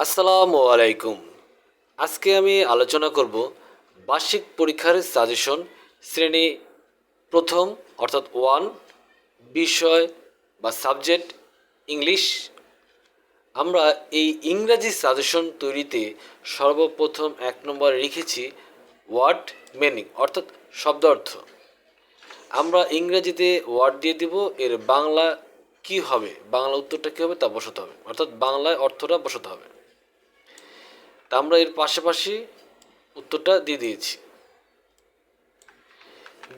আসসালামু আলাইকুম। আজকে আমি আলোচনা করব বার্ষিক পরীক্ষার সাজেশন শ্রেণী প্রথম অর্থাৎ ওয়ান বিষয় বা সাবজেক্ট ইংলিশ। আমরা এই ইংরাজি সাজেশন তৈরিতে সর্বপ্রথম 1 নম্বরে রেখেছি ওয়ার্ড মিনিং অর্থাৎ শব্দ অর্থ। আমরা ইংরেজিতে ওয়ার্ড দিয়ে দিব, এর বাংলা কি হবে, বাংলা উত্তরটা কী হবে তা বসাতে হবে, অর্থাৎ বাংলায় অর্থটা বসাতে হবে। তা আমরা এর পাশাপাশি উত্তরটা দিয়ে দিয়েছি।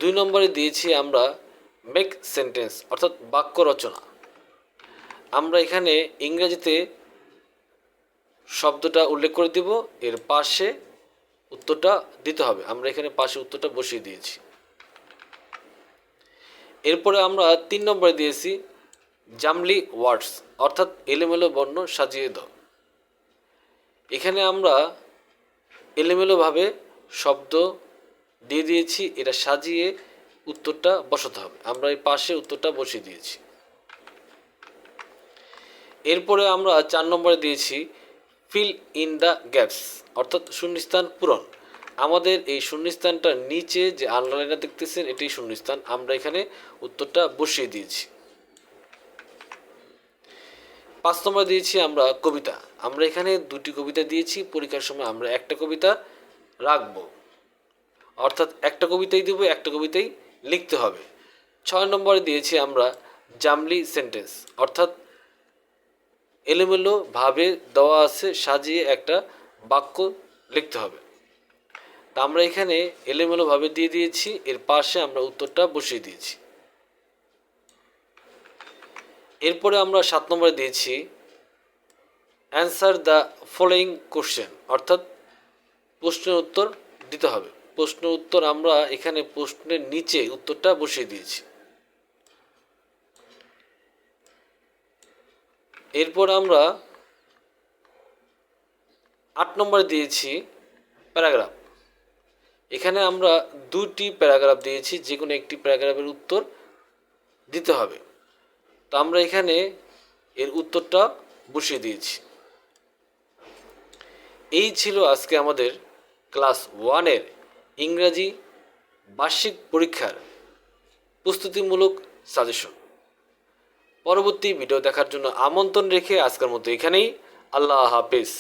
2 নম্বরে দিয়েছি আমরা মেক সেন্টেন্স অর্থাৎ বাক্য রচনা। আমরা এখানে ইংরেজিতে শব্দটা উল্লেখ করে দিব, এর পাশে উত্তরটা দিতে হবে। আমরা এখানে পাশে উত্তরটা বসিয়ে দিয়েছি। এরপরে আমরা 3 নম্বরে দিয়েছি জামলি ওয়ার্ডস অর্থাৎ এলোমেলো বর্ণ সাজিয়ে দাও। এখানে আমরা এলোমেলোভাবে শব্দ দিয়ে দিয়েছি, এটা সাজিয়ে উত্তরটা বসাতে হবে। আমরা এই পাশে উত্তরটা বসিয়ে দিয়েছি। এরপরে আমরা 4 নম্বরে দিয়েছি ফিল ইন দ্য গ্যাপস অর্থাৎ শূন্যস্থান পূরণ। আমাদের এই শূন্যস্থানটার নিচে যে আন্ডারলাইনটা দেখতেছেন এটি শূন্যস্থান, আমরা এখানে উত্তরটা বসিয়ে দিয়েছি। 5 নম্বরে দিয়েছি আমরা কবিতা। আমরা এখানে 2টি কবিতা দিয়েছি, পরীক্ষার সময় আমরা একটা কবিতা রাখবো, অর্থাৎ একটা কবিতাই দেবো, একটা কবিতাই লিখতে হবে। 6 নম্বরে দিয়েছি আমরা জামলি সেন্টেন্স অর্থাৎ এলোমেলোভাবে দেওয়া আছে, সাজিয়ে একটা বাক্য লিখতে হবে। তা আমরা এখানে এলোমেলোভাবে দিয়ে দিয়েছি, এর পাশে আমরা উত্তরটা বসিয়ে দিয়েছি। এরপরে আমরা 7 নম্বরে দিয়েছি অ্যান্সার দ্য ফলোয়িং কোশ্চেন অর্থাৎ প্রশ্নের উত্তর দিতে হবে। প্রশ্ন উত্তর আমরা এখানে প্রশ্নের নিচে উত্তরটা বসিয়ে দিয়েছি। এরপর আমরা 8 নম্বরে দিয়েছি প্যারাগ্রাফ। এখানে আমরা 2টি প্যারাগ্রাফ দিয়েছি, যে কোনো একটি প্যারাগ্রাফের উত্তর দিতে হবে। তো আমরা এখানে এর উত্তরটা বসিয়ে দিয়েছি। এই ছিল আজকে আমাদের ক্লাস 1-এর ইংরাজি বার্ষিক পরীক্ষার প্রস্তুতিমূলক সাজেশন। পরবর্তী ভিডিও দেখার জন্য আমন্ত্রণ রেখে আজকের মতো এখানেই। আল্লাহ হাফেজ।